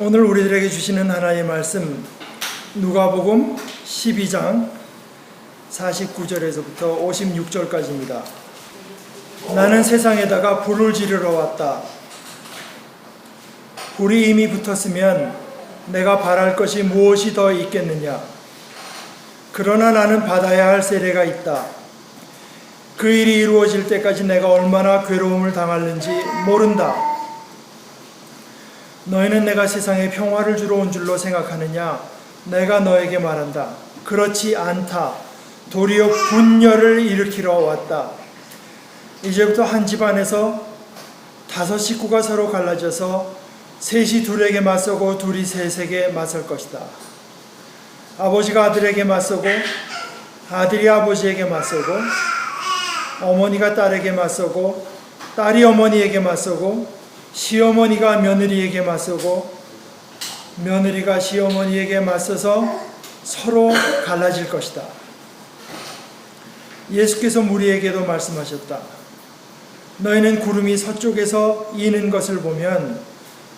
오늘 우리들에게 주시는 하나님의 말씀 누가복음 12장 49절에서부터 56절까지입니다. 나는 세상에다가 불을 지르러 왔다. 불이 이미 붙었으면 내가 바랄 것이 무엇이 더 있겠느냐. 그러나 나는 받아야 할 세례가 있다. 그 일이 이루어질 때까지 내가 얼마나 괴로움을 당하는지 모른다. 너희는 내가 세상에 평화를 주러 온 줄로 생각하느냐? 내가 너에게 말한다. 그렇지 않다. 도리어 분열을 일으키러 왔다. 이제부터 한 집안에서 5 식구가 서로 갈라져서 셋이 둘에게 맞서고 둘이 셋에게 맞설 것이다. 아버지가 아들에게 맞서고 아들이 아버지에게 맞서고 어머니가 딸에게 맞서고 딸이 어머니에게 맞서고 시어머니가 며느리에게 맞서고 며느리가 시어머니에게 맞서서 서로 갈라질 것이다. 예수께서 무리에게도 말씀하셨다. 너희는 구름이 서쪽에서 이는 것을 보면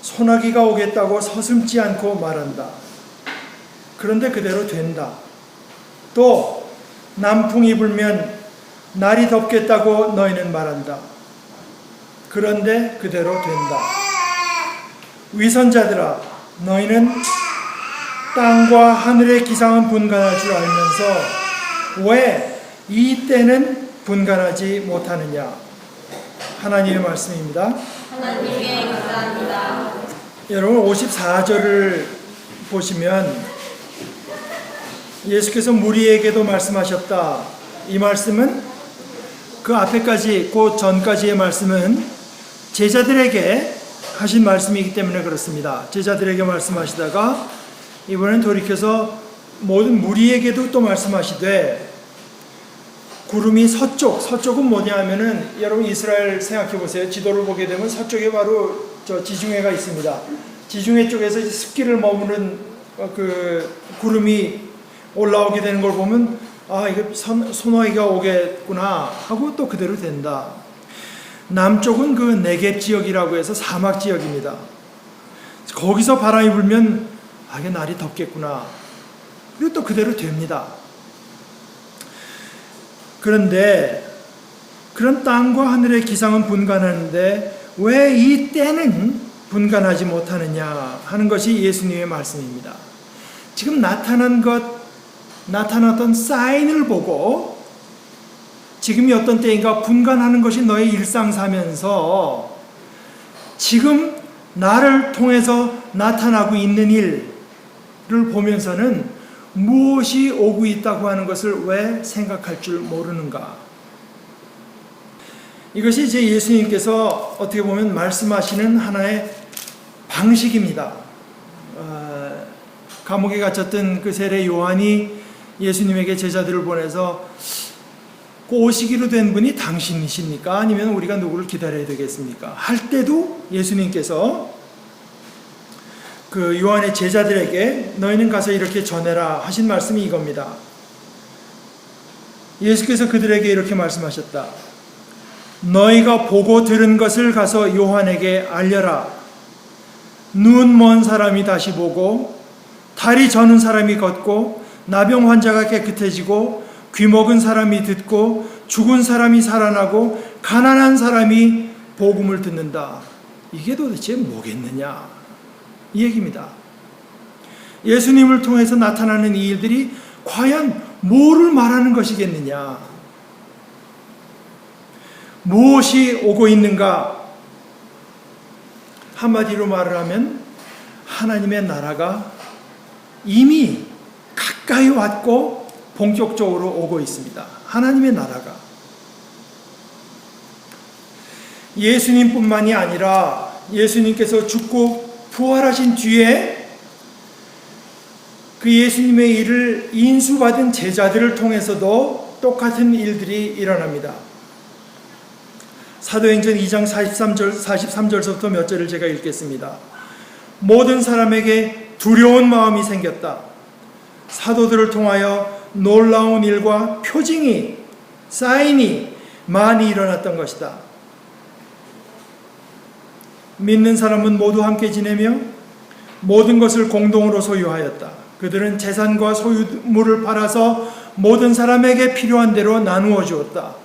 소나기가 오겠다고 서슴지 않고 말한다. 그런데 그대로 된다. 또 남풍이 불면 날이 덥겠다고 너희는 말한다. 그런데 그대로 된다. 위선자들아, 너희는 땅과 하늘의 기상은 분간할 줄 알면서 왜 이 때는 분간하지 못하느냐. 하나님의 말씀입니다. 하나님께 감사합니다. 여러분 54절을 보시면 예수께서 무리에게도 말씀하셨다. 이 말씀은 그 앞에까지 그 전까지의 말씀은 제자들에게 하신 말씀이기 때문에 그렇습니다. 제자들에게 말씀하시다가 이번엔 돌이켜서 모든 무리에게도 또 말씀하시되 구름이 서쪽은 뭐냐 하면은 여러분 이스라엘 생각해 보세요. 지도를 보게 되면 서쪽에 바로 저 지중해가 있습니다. 지중해 쪽에서 습기를 머무는 그 구름이 올라오게 되는 걸 보면 아, 이게 소나기가 오겠구나 하고 또 그대로 된다. 남쪽은 그 네겝 지역이라고 해서 사막 지역입니다. 거기서 바람이 불면 아, 이게 날이 덥겠구나. 그리고 또 그대로 됩니다. 그런데 그런 땅과 하늘의 기상은 분간하는데 왜 이 때는 분간하지 못하느냐 하는 것이 예수님의 말씀입니다. 지금 나타났던 사인을 보고 지금이 어떤 때인가 분간하는 것이 너의 일상사면서 지금 나를 통해서 나타나고 있는 일을 보면서는 무엇이 오고 있다고 하는 것을 왜 생각할 줄 모르는가. 이것이 이제 예수님께서 어떻게 보면 말씀하시는 하나의 방식입니다. 감옥에 갇혔던 그 세례 요한이 예수님에게 제자들을 보내서 그 오시기로 된 분이 당신이십니까? 아니면 우리가 누구를 기다려야 되겠습니까? 할 때도 예수님께서 그 요한의 제자들에게 너희는 가서 이렇게 전해라 하신 말씀이 이겁니다. 예수께서 그들에게 이렇게 말씀하셨다. 너희가 보고 들은 것을 가서 요한에게 알려라. 눈 먼 사람이 다시 보고 다리 저는 사람이 걷고 나병 환자가 깨끗해지고 귀 먹은 사람이 듣고 죽은 사람이 살아나고 가난한 사람이 복음을 듣는다. 이게 도대체 뭐겠느냐? 이 얘기입니다. 예수님을 통해서 나타나는 이 일들이 과연 뭐를 말하는 것이겠느냐? 무엇이 오고 있는가? 한마디로 말을 하면 하나님의 나라가 이미 가까이 왔고 본격적으로 오고 있습니다. 하나님의 나라가. 예수님뿐만이 아니라 예수님께서 죽고 부활하신 뒤에 그 예수님의 일을 인수받은 제자들을 통해서도 똑같은 일들이 일어납니다. 사도행전 2장 43절서부터 몇 절을 제가 읽겠습니다. 모든 사람에게 두려운 마음이 생겼다. 사도들을 통하여 놀라운 일과 표징이, 사인이 많이 일어났던 것이다. 믿는 사람은 모두 함께 지내며 모든 것을 공동으로 소유하였다. 그들은 재산과 소유물을 팔아서 모든 사람에게 필요한 대로 나누어 주었다.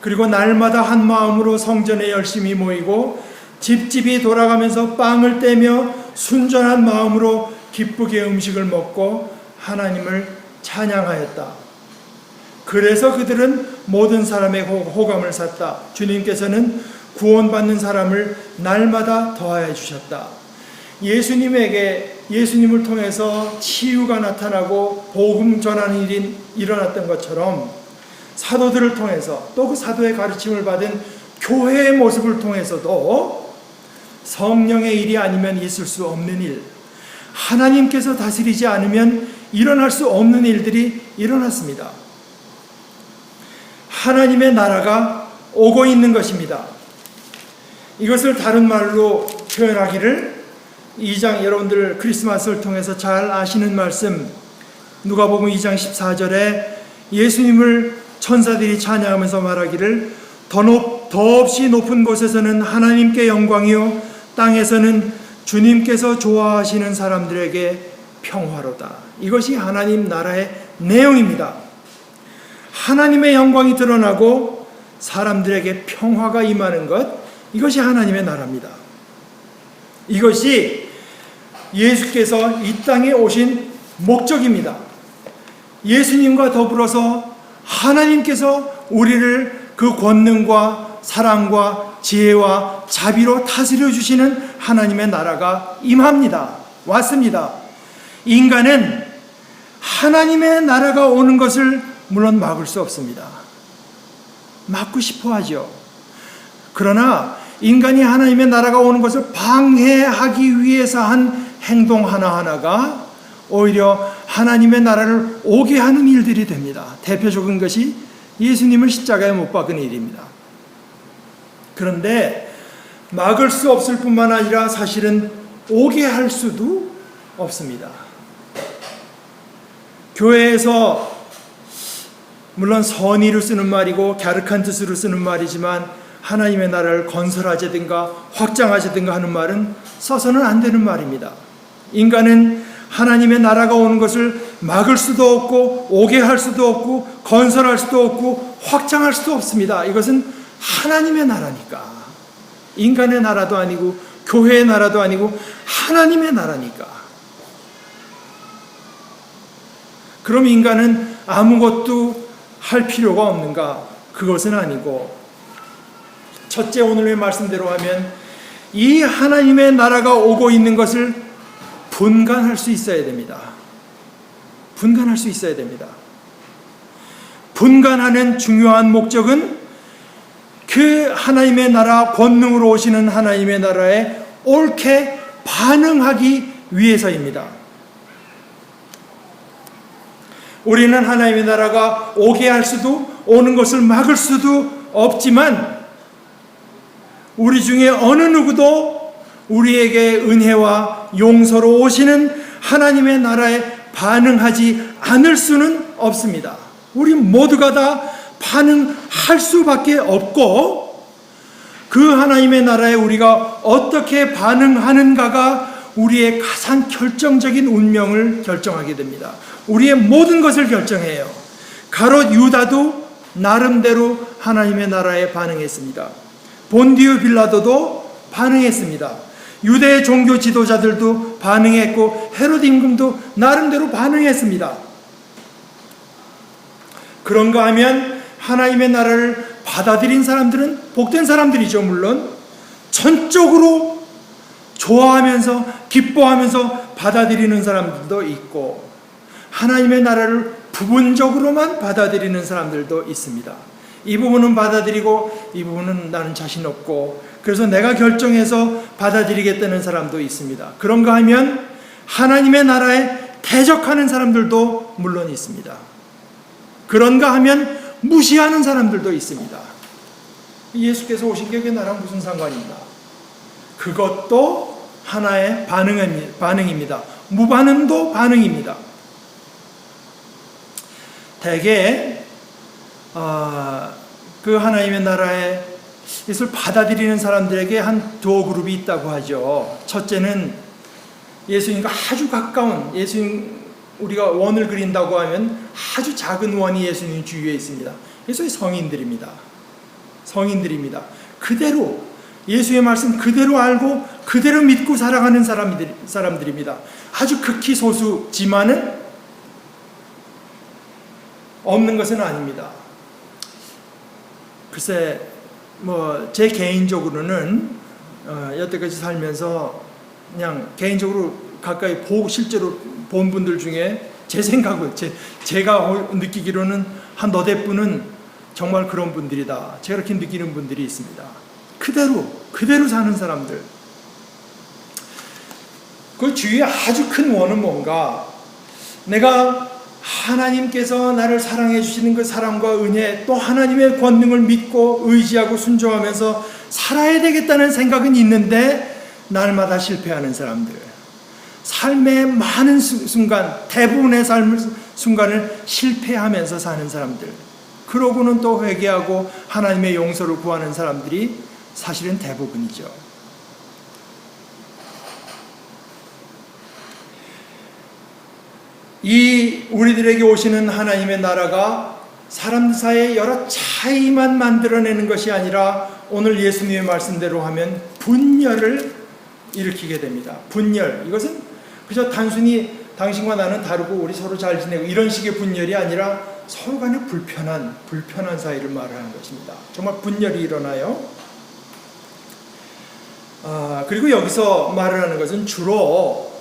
그리고 날마다 한 마음으로 성전에 열심히 모이고 집집이 돌아가면서 빵을 떼며 순전한 마음으로 기쁘게 음식을 먹고 하나님을 찬양하였다. 그래서 그들은 모든 사람의 호감을 샀다. 주님께서는 구원받는 사람을 날마다 더하여 주셨다. 예수님을 통해서 치유가 나타나고 복음 전하는 일이 일어났던 것처럼 사도들을 통해서 또 그 사도의 가르침을 받은 교회의 모습을 통해서도 성령의 일이 아니면 있을 수 없는 일, 하나님께서 다스리지 않으면 일어날 수 없는 일들이 일어났습니다. 하나님의 나라가 오고 있는 것입니다. 이것을 다른 말로 표현하기를 2장, 여러분들 크리스마스를 통해서 잘 아시는 말씀, 누가복음 2장 14절에 예수님을 천사들이 찬양하면서 말하기를 더없이 높은 곳에서는 하나님께 영광이요 땅에서는 주님께서 좋아하시는 사람들에게 평화로다. 이것이 하나님 나라의 내용입니다. 하나님의 영광이 드러나고 사람들에게 평화가 임하는 것, 이것이 하나님의 나라입니다. 이것이 예수께서 이 땅에 오신 목적입니다. 예수님과 더불어서 하나님께서 우리를 그 권능과 사랑과 지혜와 자비로 다스려 주시는 하나님의 나라가 임합니다. 왔습니다. 인간은 하나님의 나라가 오는 것을 물론 막을 수 없습니다. 막고 싶어 하죠. 그러나 인간이 하나님의 나라가 오는 것을 방해하기 위해서 한 행동 하나하나가 오히려 하나님의 나라를 오게 하는 일들이 됩니다. 대표적인 것이 예수님을 십자가에 못 박은 일입니다. 그런데 막을 수 없을 뿐만 아니라 사실은 오게 할 수도 없습니다. 교회에서 물론 선의로 쓰는 말이고 갸륵한 뜻으로 쓰는 말이지만 하나님의 나라를 건설하자든가 확장하자든가 하는 말은 써서는 안 되는 말입니다. 인간은 하나님의 나라가 오는 것을 막을 수도 없고 오게 할 수도 없고 건설할 수도 없고 확장할 수도 없습니다. 이것은 하나님의 나라니까. 인간의 나라도 아니고 교회의 나라도 아니고 하나님의 나라니까. 그럼 인간은 아무것도 할 필요가 없는가? 그것은 아니고, 첫째 오늘의 말씀대로 하면 이 하나님의 나라가 오고 있는 것을 분간할 수 있어야 됩니다. 분간할 수 있어야 됩니다. 분간하는 중요한 목적은 그 하나님의 나라, 권능으로 오시는 하나님의 나라에 옳게 반응하기 위해서입니다. 우리는 하나님의 나라가 오게 할 수도 오는 것을 막을 수도 없지만 우리 중에 어느 누구도 우리에게 은혜와 용서로 오시는 하나님의 나라에 반응하지 않을 수는 없습니다. 우리 모두가 다 반응할 수밖에 없고 그 하나님의 나라에 우리가 어떻게 반응하는가가 우리의 가장 결정적인 운명을 결정하게 됩니다. 우리의 모든 것을 결정해요. 가롯 유다도 나름대로 하나님의 나라에 반응했습니다. 본디오 빌라도도 반응했습니다. 유대의 종교 지도자들도 반응했고 헤롯 임금도 나름대로 반응했습니다. 그런가 하면 하나님의 나라를 받아들인 사람들은 복된 사람들이죠. 물론 전적으로 좋아하면서 기뻐하면서 받아들이는 사람들도 있고 하나님의 나라를 부분적으로만 받아들이는 사람들도 있습니다. 이 부분은 받아들이고 이 부분은 나는 자신 없고 그래서 내가 결정해서 받아들이겠다는 사람도 있습니다. 그런가 하면 하나님의 나라에 대적하는 사람들도 물론 있습니다. 그런가 하면 무시하는 사람들도 있습니다. 예수께서 오신 게 나랑 무슨 상관인가? 그것도 하나의 반응입니다. 무반응도 반응입니다. 대개 그 하나님의 나라에 이것을 받아들이는 사람들에게 한 두 그룹이 있다고 하죠. 첫째는 예수님과 아주 가까운, 예수님 우리가 원을 그린다고 하면 아주 작은 원이 예수님 주위에 있습니다. 그래서 성인들입니다. 성인들입니다. 그대로 예수의 말씀 그대로 알고 그대로 믿고 살아가는 사람들입니다. 아주 극히 소수지만은 없는 것은 아닙니다. 글쎄, 제 개인적으로는 여태까지 살면서 그냥 개인적으로 가까이 보고 실제로 본 분들 중에 제 생각은 제가 느끼기로는 한 너댓 분은 정말 그런 분들이다. 제가 그렇게 느끼는 분들이 있습니다. 그대로 사는 사람들. 그 주위에 아주 큰 원은 뭔가, 내가 하나님께서 나를 사랑해 주시는 그 사랑과 은혜, 또 하나님의 권능을 믿고 의지하고 순종하면서 살아야 되겠다는 생각은 있는데 날마다 실패하는 사람들. 삶의 많은 순간, 대부분의 삶 순간을 실패하면서 사는 사람들. 그러고는 또 회개하고 하나님의 용서를 구하는 사람들이 사실은 대부분이죠. 이 우리들에게 오시는 하나님의 나라가 사람들 사이에 여러 차이만 만들어내는 것이 아니라 오늘 예수님의 말씀대로 하면 분열을 일으키게 됩니다. 분열. 이것은 그저 단순히 당신과 나는 다르고 우리 서로 잘 지내고 이런 식의 분열이 아니라 서로 간에 불편한 사이를 말하는 것입니다. 정말 분열이 일어나요. 그리고 여기서 말을 하는 것은 주로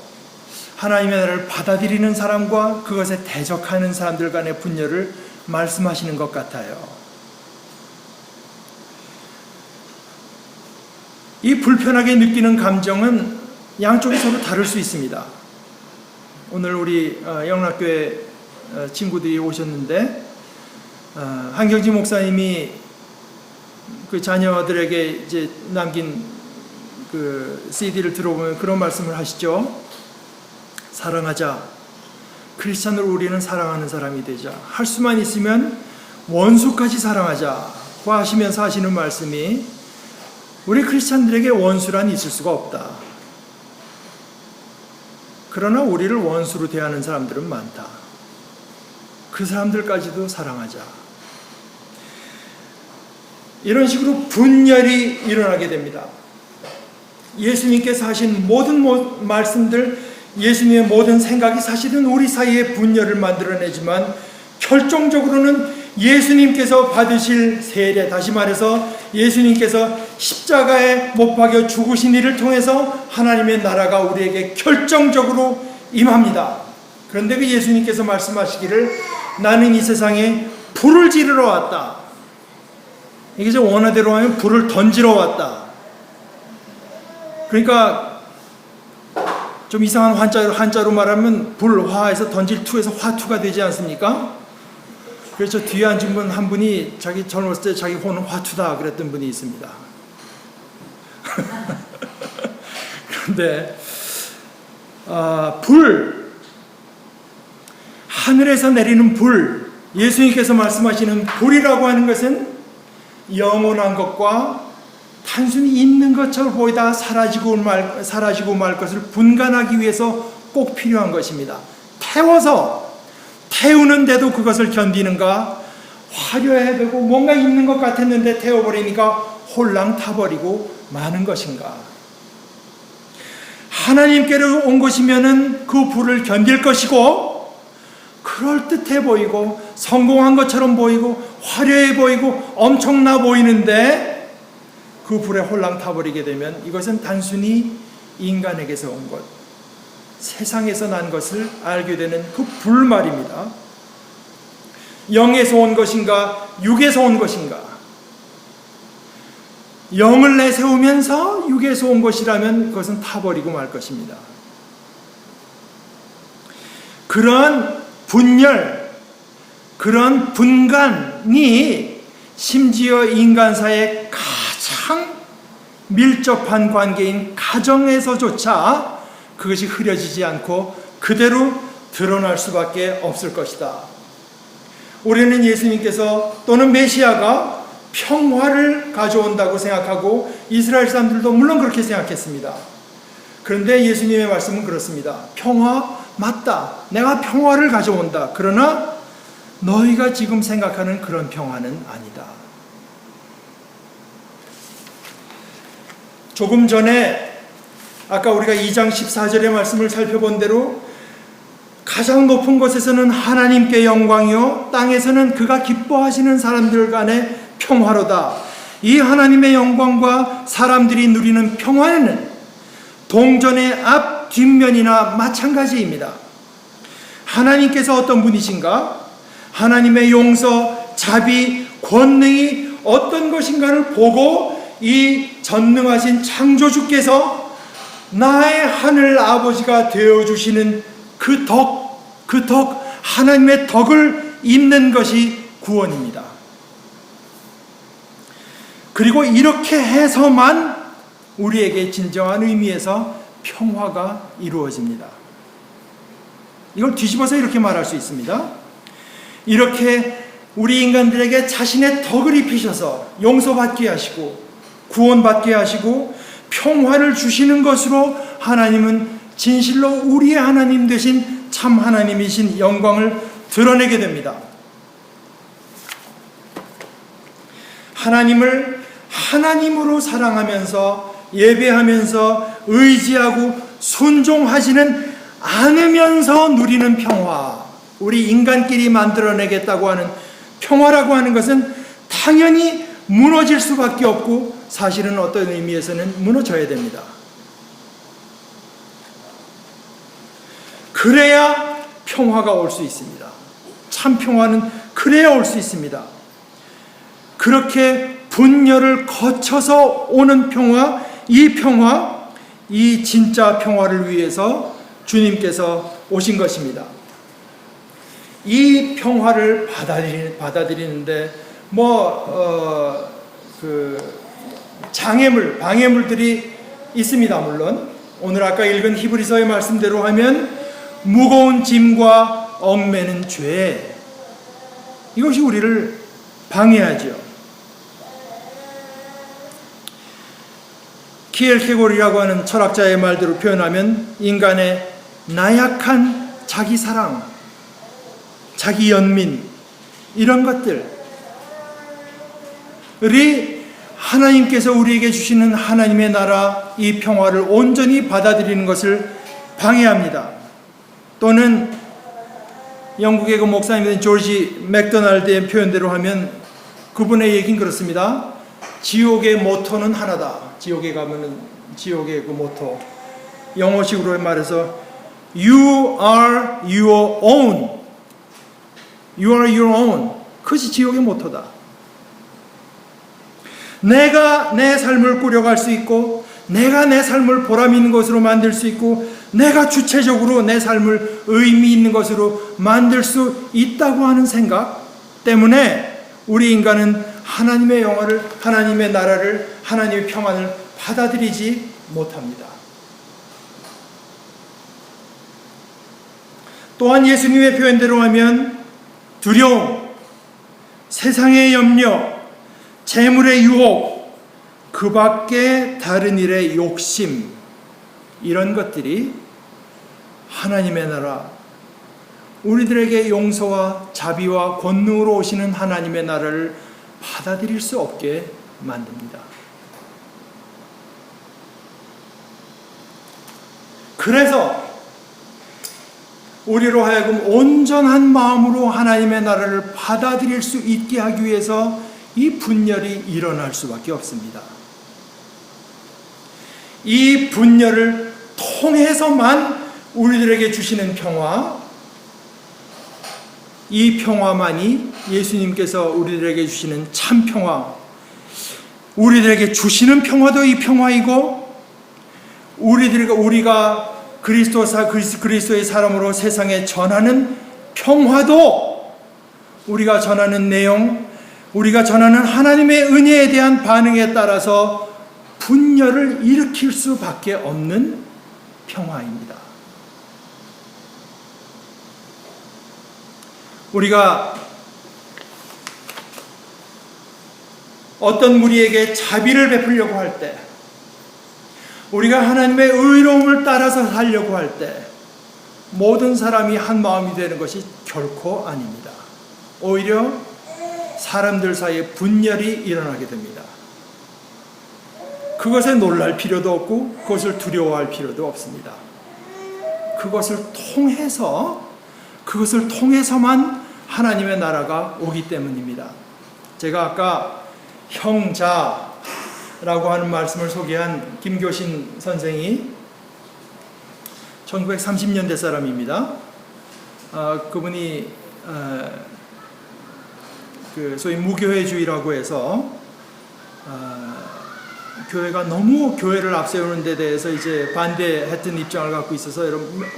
하나님의 나라를 받아들이는 사람과 그것에 대적하는 사람들 간의 분열을 말씀하시는 것 같아요. 이 불편하게 느끼는 감정은 양쪽이 서로 다를 수 있습니다. 오늘 우리 영락교회 친구들이 오셨는데 한경지 목사님이 그 자녀들에게 이제 남긴 그 CD를 들어보면 그런 말씀을 하시죠. 사랑하자. 크리스찬으로 우리는 사랑하는 사람이 되자. 할 수만 있으면 원수까지 사랑하자고 하시면서 하시는 말씀이, 우리 크리스찬들에게 원수란 있을 수가 없다. 그러나 우리를 원수로 대하는 사람들은 많다. 그 사람들까지도 사랑하자. 이런 식으로 분열이 일어나게 됩니다. 예수님께서 하신 모든 말씀들, 예수님의 모든 생각이 사실은 우리 사이에 분열을 만들어내지만 결정적으로는 예수님께서 받으실 세례, 다시 말해서 예수님께서 십자가에 못 박여 죽으신 일을 통해서 하나님의 나라가 우리에게 결정적으로 임합니다. 그런데 그 예수님께서 말씀하시기를 나는 이 세상에 불을 지르러 왔다. 이게 이제 원어대로 하면 불을 던지러 왔다. 그러니까 좀 이상한 한자로 말하면 불화에서 던질 투에서 화투가 되지 않습니까? 그래서 뒤에 앉은 분 한 분이 자기 젊었을 때 자기 호는 화투다 그랬던 분이 있습니다. 그런데 불, 하늘에서 내리는 불, 예수님께서 말씀하시는 불이라고 하는 것은 영원한 것과 단순히 있는 것처럼 보이다 사라지고 말 것을 분간하기 위해서 꼭 필요한 것입니다. 태우는데도 그것을 견디는가, 화려해 보고 뭔가 있는 것 같았는데 태워버리니까 홀랑 타버리고 마는 것인가. 하나님께로 온 것이면은 그 불을 견딜 것이고, 그럴듯해 보이고 성공한 것처럼 보이고 화려해 보이고 엄청나 보이는데 그 불에 홀랑 타버리게 되면 이것은 단순히 인간에게서 온 것, 세상에서 난 것을 알게 되는 그 불 말입니다. 영에서 온 것인가 육에서 온 것인가. 영을 내세우면서 육에서 온 것이라면 그것은 타버리고 말 것입니다. 그런 분열, 그런 분간이 심지어 인간 사이의 가장 밀접한 관계인 가정에서조차 그것이 흐려지지 않고 그대로 드러날 수밖에 없을 것이다. 우리는 예수님께서 또는 메시아가 평화를 가져온다고 생각하고 이스라엘 사람들도 물론 그렇게 생각했습니다. 그런데 예수님의 말씀은 그렇습니다. 평화 맞다. 내가 평화를 가져온다. 그러나 너희가 지금 생각하는 그런 평화는 아니다. 조금 전에 아까 우리가 2장 14절의 말씀을 살펴본 대로 가장 높은 곳에서는 하나님께 영광이요 땅에서는 그가 기뻐하시는 사람들 간의 평화로다. 이 하나님의 영광과 사람들이 누리는 평화는 동전의 앞 뒷면이나 마찬가지입니다. 하나님께서 어떤 분이신가? 하나님의 용서, 자비, 권능이 어떤 것인가를 보고 이 전능하신 창조주께서 나의 하늘 아버지가 되어주시는 그 덕, 하나님의 덕을 입는 것이 구원입니다. 그리고 이렇게 해서만 우리에게 진정한 의미에서 평화가 이루어집니다. 이걸 뒤집어서 이렇게 말할 수 있습니다. 이렇게 우리 인간들에게 자신의 덕을 입히셔서 용서받게 하시고 구원받게 하시고 평화를 주시는 것으로 하나님은 진실로 우리의 하나님 되신 참 하나님이신 영광을 드러내게 됩니다. 하나님을 하나님으로 사랑하면서 예배하면서 의지하고 순종하지는 않으면서 누리는 평화, 우리 인간끼리 만들어내겠다고 하는 평화라고 하는 것은 당연히 무너질 수밖에 없고 사실은 어떤 의미에서는 무너져야 됩니다. 그래야 평화가 올 수 있습니다. 참 평화는 그래야 올 수 있습니다. 그렇게 분열을 거쳐서 오는 평화, 이 진짜 평화를 위해서 주님께서 오신 것입니다. 이 평화를 받아들이는데 방해물들이 있습니다. 물론 오늘 아까 읽은 히브리서의 말씀대로 하면 무거운 짐과 얽매는 죄, 이것이 우리를 방해하죠. 키엘케고르라고 하는 철학자의 말대로 표현하면 인간의 나약한 자기 사랑, 자기 연민, 이런 것들이 하나님께서 우리에게 주시는 하나님의 나라, 이 평화를 온전히 받아들이는 것을 방해합니다. 또는 영국의 그 목사님인 조지 맥도날드의 표현대로 하면 그분의 얘기는 그렇습니다. 지옥의 모토는 하나다. 지옥에 가면은 지옥의 그 모토, 영어식으로 말해서 You are your own. You are your own. 그것이 지옥의 모토다. 내가 내 삶을 꾸려갈 수 있고, 내가 내 삶을 보람 있는 것으로 만들 수 있고, 내가 주체적으로 내 삶을 의미 있는 것으로 만들 수 있다고 하는 생각 때문에 우리 인간은 하나님의 영화를, 하나님의 나라를, 하나님의 평안을 받아들이지 못합니다. 또한 예수님의 표현대로 하면 두려움, 세상의 염려, 재물의 유혹, 그 밖에 다른 일의 욕심, 이런 것들이 하나님의 나라, 우리들에게 용서와 자비와 권능으로 오시는 하나님의 나라를 받아들일 수 없게 만듭니다. 그래서 우리로 하여금 온전한 마음으로 하나님의 나라를 받아들일 수 있게 하기 위해서 이 분열이 일어날 수밖에 없습니다. 이 분열을 통해서만 우리들에게 주시는 평화, 이 평화만이 예수님께서 우리들에게 주시는 참 평화, 우리들에게 주시는 평화도 이 평화이고, 우리가 그리스도의 사람으로 세상에 전하는 평화도, 우리가 전하는 내용, 우리가 전하는 하나님의 은혜에 대한 반응에 따라서 분열을 일으킬 수밖에 없는 평화입니다. 우리가 어떤 무리에게 자비를 베풀려고 할 때, 우리가 하나님의 의로움을 따라서 살려고 할 때 모든 사람이 한 마음이 되는 것이 결코 아닙니다. 오히려 사람들 사이에 분열이 일어나게 됩니다. 그것에 놀랄 필요도 없고 그것을 두려워할 필요도 없습니다. 그것을 통해서만 하나님의 나라가 오기 때문입니다. 제가 아까 형자라고 하는 말씀을 소개한 김교신 선생이 1930년대 사람입니다. 그분이 소위 무교회주의라고 해서 교회가 너무 교회를 앞세우는 데 대해서 이제 반대했던 입장을 갖고 있어서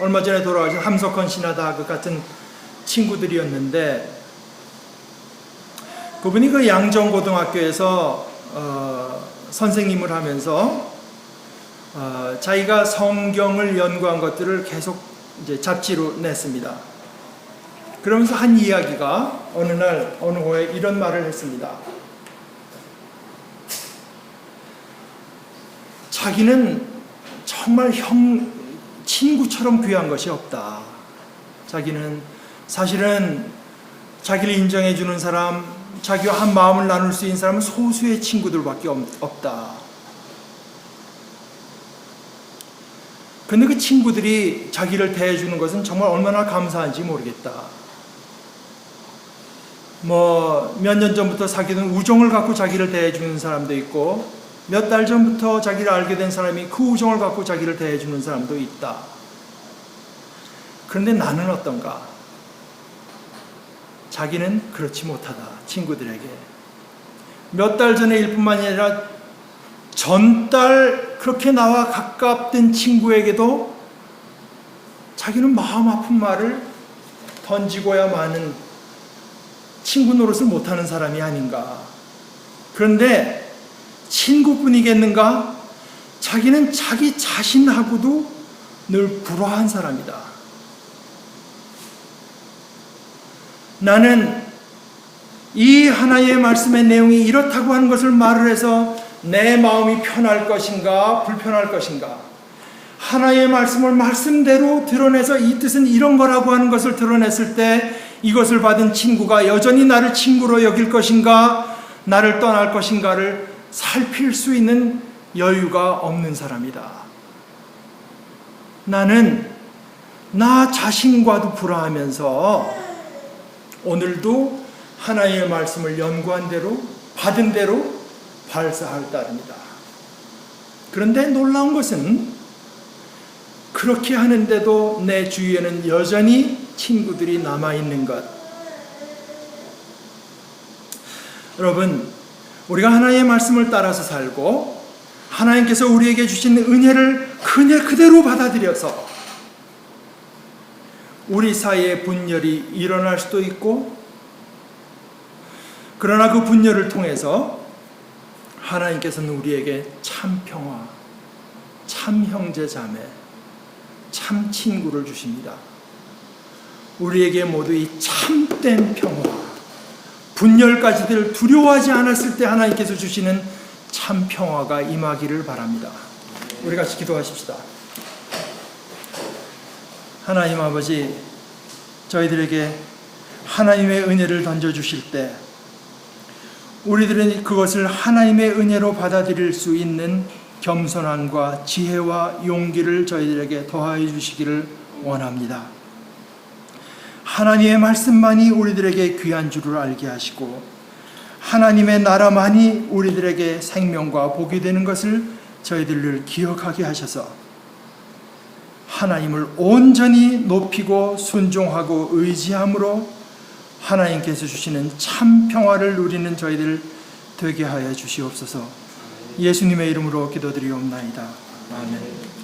얼마 전에 돌아가신 함석헌 신하다 그 같은 친구들이었는데, 그분이 그 양정고등학교에서 선생님을 하면서 자기가 성경을 연구한 것들을 계속 이제 잡지로 냈습니다. 그러면서 한 이야기가 어느 호에 이런 말을 했습니다. 자기는 정말 친구처럼 귀한 것이 없다. 자기는 사실은 자기를 인정해주는 사람, 자기와 한 마음을 나눌 수 있는 사람은 소수의 친구들밖에 없다. 근데 그 친구들이 자기를 대해주는 것은 정말 얼마나 감사한지 모르겠다. 몇 년 전부터 사귀던 우정을 갖고 자기를 대해주는 사람도 있고, 몇 달 전부터 자기를 알게 된 사람이 그 우정을 갖고 자기를 대해주는 사람도 있다. 그런데 나는 어떤가? 자기는 그렇지 못하다. 친구들에게. 몇 달 전의 일뿐만이 아니라 전달 그렇게 나와 가깝던 친구에게도 자기는 마음 아픈 말을 던지고야 마는 친구 노릇을 못하는 사람이 아닌가. 그런데 친구뿐이겠는가? 자기는 자기 자신하고도 늘 불화한 사람이다. 나는 이 하나님의 말씀의 내용이 이렇다고 하는 것을 말을 해서 내 마음이 편할 것인가 불편할 것인가, 하나님의 말씀을 말씀대로 드러내서 이 뜻은 이런 거라고 하는 것을 드러냈을 때 이것을 받은 친구가 여전히 나를 친구로 여길 것인가 나를 떠날 것인가를 살필 수 있는 여유가 없는 사람이다. 나는 나 자신과도 불화하면서 오늘도 하나님의 말씀을 연구한 대로 받은 대로 발사할 따름이다. 그런데 놀라운 것은 그렇게 하는데도 내 주위에는 여전히 친구들이 남아있는 것. 여러분, 우리가 하나님의 말씀을 따라서 살고 하나님께서 우리에게 주신 은혜를 그대로 받아들여서 우리 사이에 분열이 일어날 수도 있고, 그러나 그 분열을 통해서 하나님께서는 우리에게 참 평화, 참 형제 자매, 참 친구를 주십니다. 우리에게 모두 이 참된 평화, 분열까지들 두려워하지 않았을 때 하나님께서 주시는 참 평화가 임하기를 바랍니다. 우리 같이 기도하십시다. 하나님 아버지, 저희들에게 하나님의 은혜를 던져주실 때 우리들은 그것을 하나님의 은혜로 받아들일 수 있는 겸손함과 지혜와 용기를 저희들에게 더하여 주시기를 원합니다. 하나님의 말씀만이 우리들에게 귀한 줄을 알게 하시고 하나님의 나라만이 우리들에게 생명과 복이 되는 것을 저희들을 기억하게 하셔서 하나님을 온전히 높이고 순종하고 의지함으로 하나님께서 주시는 참 평화를 누리는 저희들 되게 하여 주시옵소서. 예수님의 이름으로 기도드리옵나이다. 아멘.